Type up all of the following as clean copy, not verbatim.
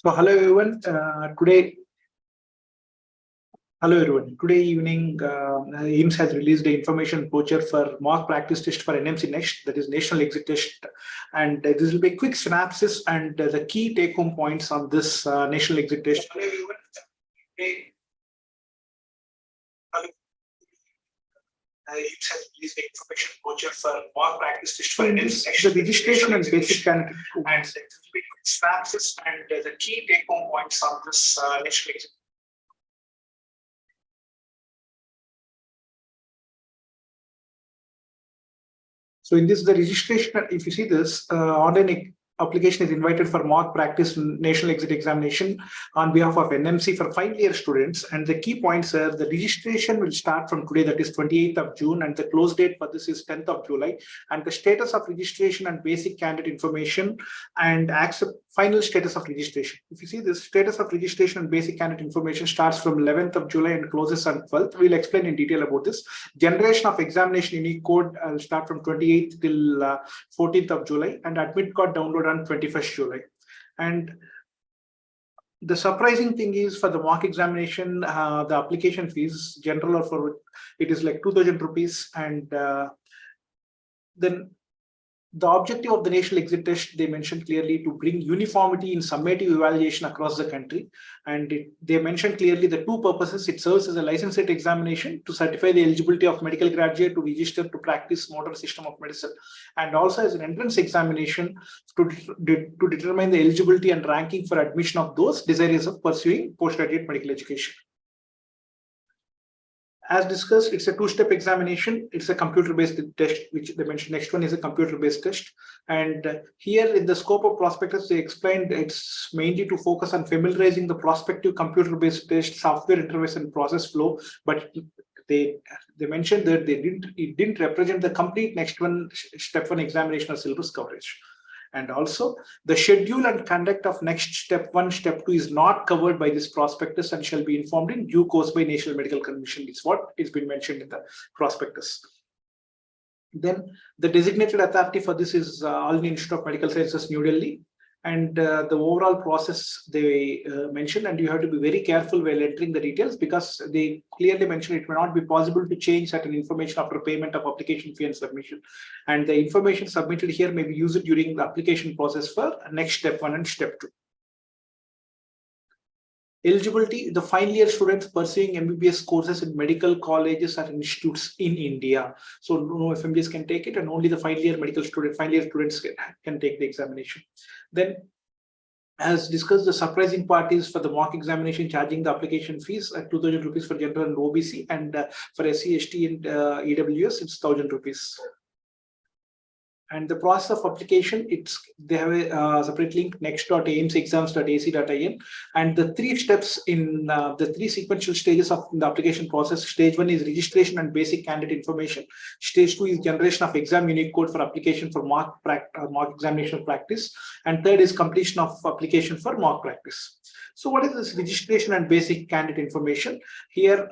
So hello everyone. Today evening, AIMS has released the information brochure for mock practice test for NMC Next, that is National Exit Test, and this will be a quick synopsis and the key take-home points on this National Exit Test. Hello everyone. AIMS has released the information brochure for mock practice test for NMC Next, the registration and basic candidate, and this will be a quick synopsis and the key take-home points on this National Exit. So in this, the registration, if you see this, online application is invited for mock practice national exit examination on behalf of NMC for final-year students. And the key points are the registration will start from today, that is 28th of June, and the close date for this is 10th of July. And the status of registration and basic candidate information and accept final status of registration. If you see this, status of registration and basic candidate information starts from 11th of July and closes on 12th. We'll explain in detail about this. Generation of examination unique code will start from 28th till 14th of July, and admit card download on 21st July. And the surprising thing is, for the mock examination, the application fees, general or for it is like 2,000 rupees, and then the objective of the national exit test, they mentioned clearly, to bring uniformity in summative evaluation across the country. And they mentioned clearly the two purposes. It serves as a licensate examination to certify the eligibility of medical graduate to register to practice modern system of medicine, and also as an entrance examination to determine the eligibility and ranking for admission of those desirous of pursuing postgraduate medical education. As discussed, it's a two-step examination. It's a computer-based test, which they mentioned. Next one is a computer-based test. And here in the scope of prospectus, they explained it's mainly to focus on familiarizing the prospective computer-based test, software interface and process flow. But they mentioned that it didn't represent the complete step one examination or syllabus coverage. And also, the schedule and conduct of next step 1, step 2 is not covered by this prospectus and shall be informed in due course by National Medical Commission. It's what is been mentioned in the prospectus. Then the designated authority for this is All India Institute of Medical Sciences, New Delhi. And the overall process they mentioned, and you have to be very careful while entering the details, because they clearly mentioned it may not be possible to change certain information after payment of application fee and submission. And the information submitted here may be used during the application process for next step 1 and step 2. Eligibility: the final year students pursuing MBBS courses in medical colleges or institutes in India. So no FMGs can take it, and only the final year students can take the examination. Then, as discussed, the surprising part is for the mock examination, charging the application fees at 2,000 rupees for general and OBC, and for SC, ST and EWS, it's 1,000 rupees. And the process of application, they have a separate link, next.aimsexams.ac.in, and the 3 steps in the 3 sequential stages of the application process. Stage 1 is registration and basic candidate information. Stage 2 is generation of exam unique code for application for mock examination practice, and third is completion of application for mock practice. So what is this registration and basic candidate information? Here,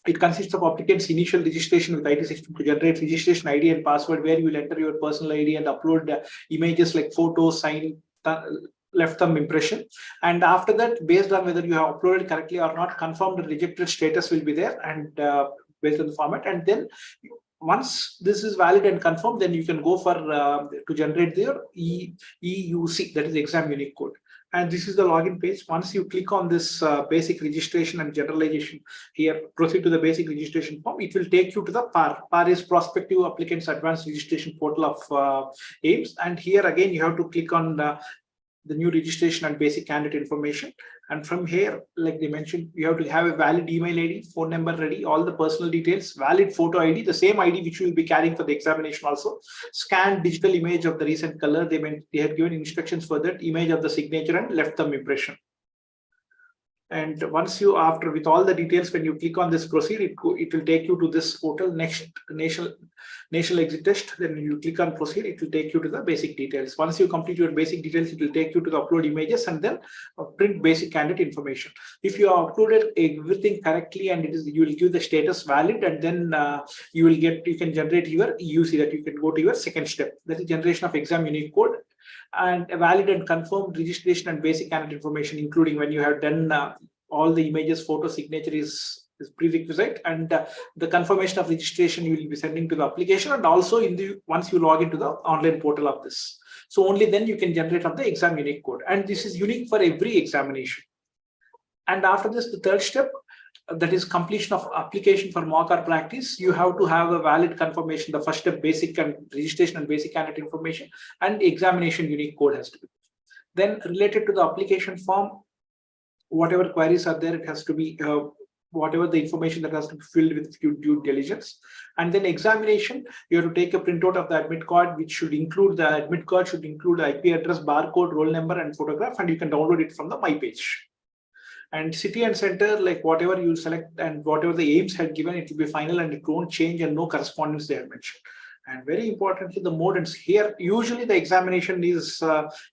it consists of applicant's initial registration with IT system to generate registration ID and password, where you will enter your personal ID and upload images like photos, sign, left thumb impression. And after that, based on whether you have uploaded correctly or not, confirmed and rejected status will be there, and based on the format. And then once this is valid and confirmed, then you can go for to generate their EUC, that is exam unique code. And this is the login page. Once you click on this basic registration and generalization here, proceed to the basic registration form, it will take you to the PAR. PAR is Prospective Applicants Advanced Registration Portal of AIMS. And here again, you have to click on the new registration and basic candidate information. And from here, like they mentioned, you have to have a valid email ID, phone number ready, all the personal details, valid photo ID, the same ID which you will be carrying for the examination also. Scan digital image of the recent color. They had given instructions for that, image of the signature and left thumb impression. And once you, with all the details, when you click on this proceed, it will take you to this portal, next national exit test. Then you click on proceed, it will take you to the basic details. Once you complete your basic details, it will take you to the upload images and then print basic candidate information. If you have uploaded everything correctly and you will give the status valid, and then you can generate your EUC, that you can go to your second step, that is generation of exam unique code. And a valid and confirmed registration and basic candidate information, including when you have done all the images, photo, signature is prerequisite, and the confirmation of registration you will be sending to the application, and also in the once you log into the online portal of this. So only then you can generate of the exam unique code, and this is unique for every examination. And after this, the third step, that is completion of application for mock or practice. You have to have a valid confirmation. The first step, basic and registration and basic candidate information, and examination unique code has to be. Then related to the application form, whatever queries are there, it has to be whatever the information that has to be filled with due diligence. And then examination, you have to take a printout of the admit card, which should include the admit card should include IP address, barcode, roll number, and photograph, and you can download it from the My Page. And city and center, like whatever you select and whatever the aims had given, it will be final and it won't change, and no correspondence they have mentioned. And very importantly, the modes here, usually the examination is,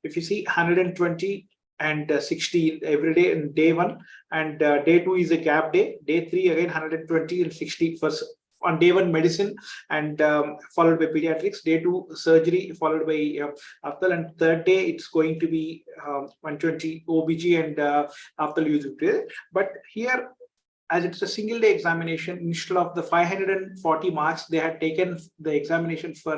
if you see 120 and 60 every day in day 1, and day 2 is a gap day, day 3 again 120 and 60 first. On day 1 medicine, and followed by pediatrics, day 2 surgery, followed by after, and third day it's going to be 120 OBG and after use. But here, as it's a single day examination, instead of the 540 marks, they had taken the examination for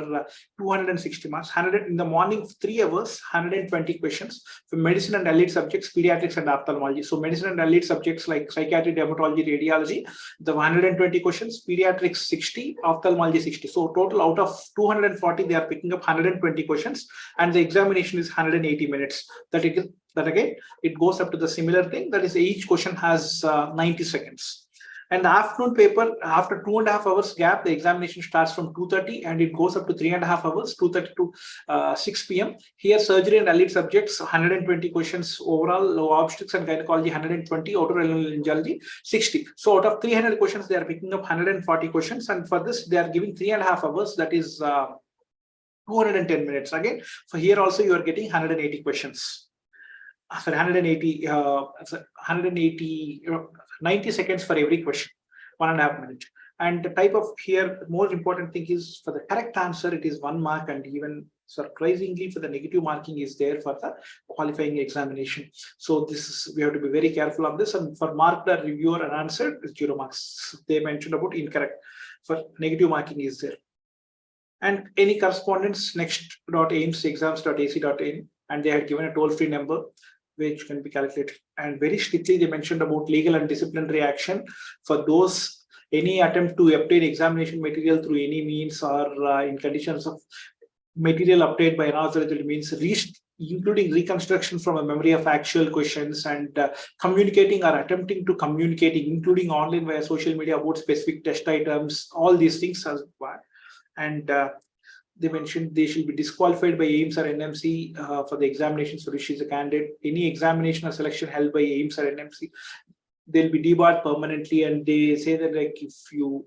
260 marks. 100 in the morning, 3 hours, 120 questions for medicine and allied subjects, pediatrics and ophthalmology. So medicine and allied subjects like psychiatry, dermatology, radiology, the 120 questions, pediatrics 60, ophthalmology 60. So total out of 240, they are picking up 120 questions, and the examination is 180 minutes. That again, it goes up to the similar thing. That is, each question has 90 seconds. And the afternoon paper, after 2.5 hours gap, the examination starts from 2:30 and it goes up to 3.5 hours, 2:30 to 6 p.m. Here, surgery and allied subjects, 120 questions overall, obstetrics and gynecology, 120, otolaryngology, 60. So out of 300 questions, they are picking up 140 questions. And for this, they are giving 3.5 hours, that is 210 minutes. Again, for here also, you are getting 180 questions. For 180, 90 seconds for every question, 1.5 minutes. And the type of here, more important thing is for the correct answer, it is 1 mark, and even surprisingly for the negative marking is there for the qualifying examination. So this is, we have to be very careful on this. And for marked or reviewer unanswered, 0 marks. They mentioned about incorrect. For negative marking is there. And any correspondence, next.aims.exams.ac.in, and they had given a toll-free number which can be calculated. And very strictly, they mentioned about legal and disciplinary action for those, any attempt to obtain examination material through any means or in conditions of material obtained by unauthorized means, including reconstruction from a memory of actual questions, and communicating or attempting to communicating, including online via social media about specific test items, all these things as well. And they mentioned they should be disqualified by AIMS or NMC for the examinations for which she is a candidate. Any examination or selection held by AIMS or NMC, they'll be debarred permanently. And they say that, like, if you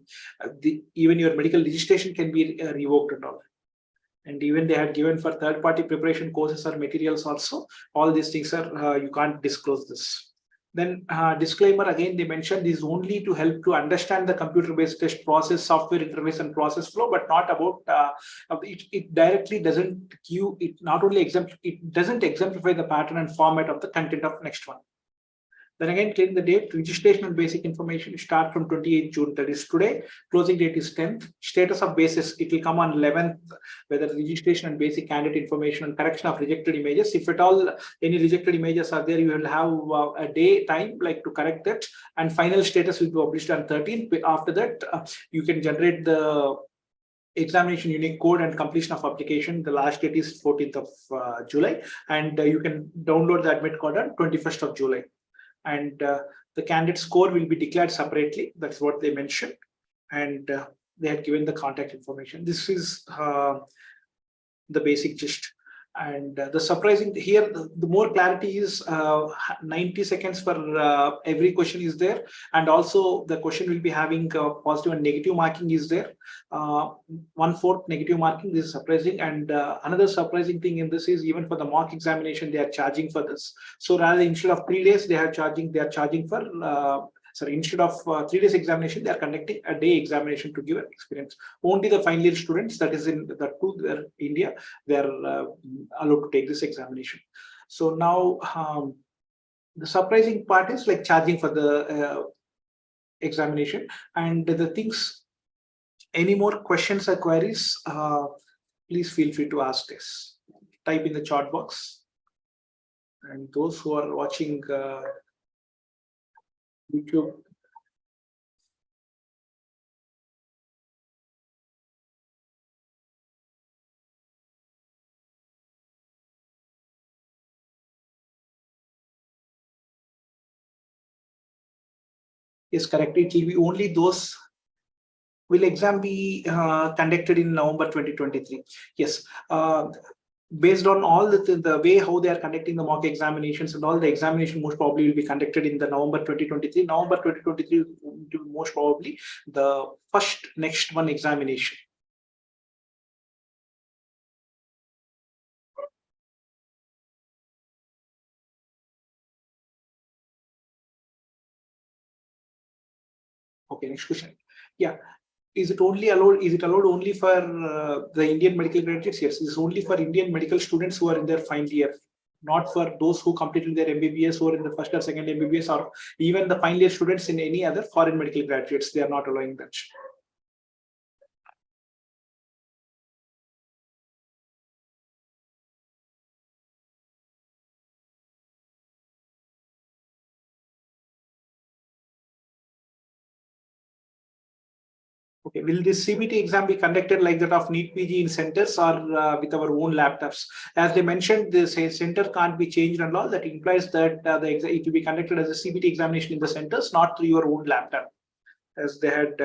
even your medical registration can be revoked and all. And even they had given for third-party preparation courses or materials also. All these things are you can't disclose this. Then disclaimer, again, they mentioned this only to help to understand the computer-based test process, software interface, and process flow, but not about it directly doesn't give it, not only it doesn't exemplify the pattern and format of the content of next one. Then again, clearing the date, registration and basic information start from 28th June, that is today. Closing date is 10th. Status of basis, it will come on 11th, whether registration and basic candidate information and correction of rejected images. If at all any rejected images are there, you will have a day time like to correct that. And final status will be published on 13th. After that, you can generate the examination unique code and completion of application. The last date is 14th of July. And you can download the admit card on 21st of July. And the candidate score will be declared separately. That's what they mentioned. And they had given the contact information. This is the basic gist. And the surprising here, the more clarity is 90 seconds for every question is there. And also the question will be having positive and negative marking is there. 1/4 negative marking, this is surprising. And another surprising thing in this is even for the mock examination, they are charging for this. So rather, instead of 3 days, they are charging for So instead of 3 days examination, they are conducting a day examination to give an experience. Only the final year students, that is in the India, they are allowed to take this examination. So now the surprising part is like charging for the examination. And the things, any more questions or queries, please feel free to ask us. Type in the chat box. And those who are watching YouTube, is correct. It will be only those. Will exam be conducted in November 2023? Yes. Based on all the way how they are conducting the mock examinations and all, the examination most probably will be conducted in the November 2023. November 2023 will be most probably the first next one examination. Okay, next question. Yeah. Is it only allowed? Is it allowed only for the Indian medical graduates? Yes, it's only for Indian medical students who are in their final year, not for those who completed their MBBS or in the first or second MBBS, or even the final year students in any other foreign medical graduates. They are not allowing that. Okay, will this CBT exam be conducted like that of NEET-PG in centers or with our own laptops? As they mentioned, this center can't be changed and all. That implies that it will be conducted as a CBT examination in the centers, not through your own laptop, as they had.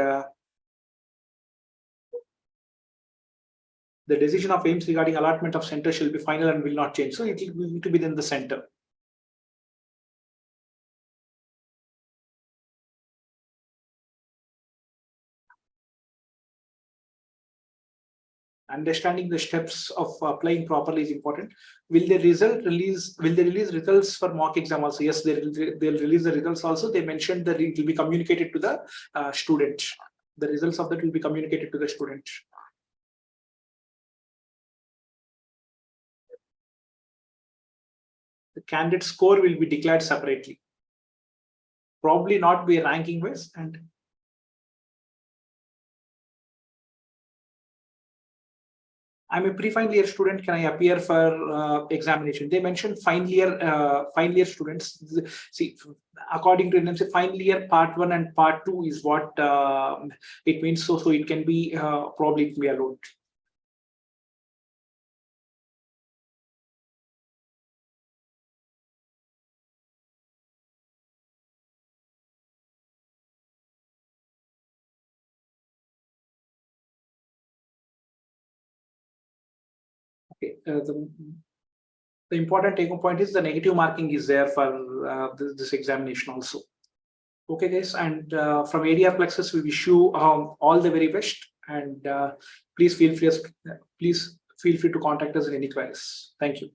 The decision of AIMS regarding allotment of center shall be final and will not change. So it will be within the center. Understanding the steps of applying properly is important. Will they release results for mock exam also? Yes, they'll release the results also. They mentioned that it will be communicated to the student. The results of that will be communicated to the student. The candidate score will be declared separately. Probably not be ranking wise. And I'm a pre-final year student. Can I appear for examination? They mentioned final year students. See, according to NMC, final year part 1 and part 2 is what it means. So it can be probably it may be allowed. Okay, the important take-home point is the negative marking is there for this examination also. Okay, guys, and from ADRPLEXUS, we wish you all the very best, and please feel free to contact us in any queries. Thank you.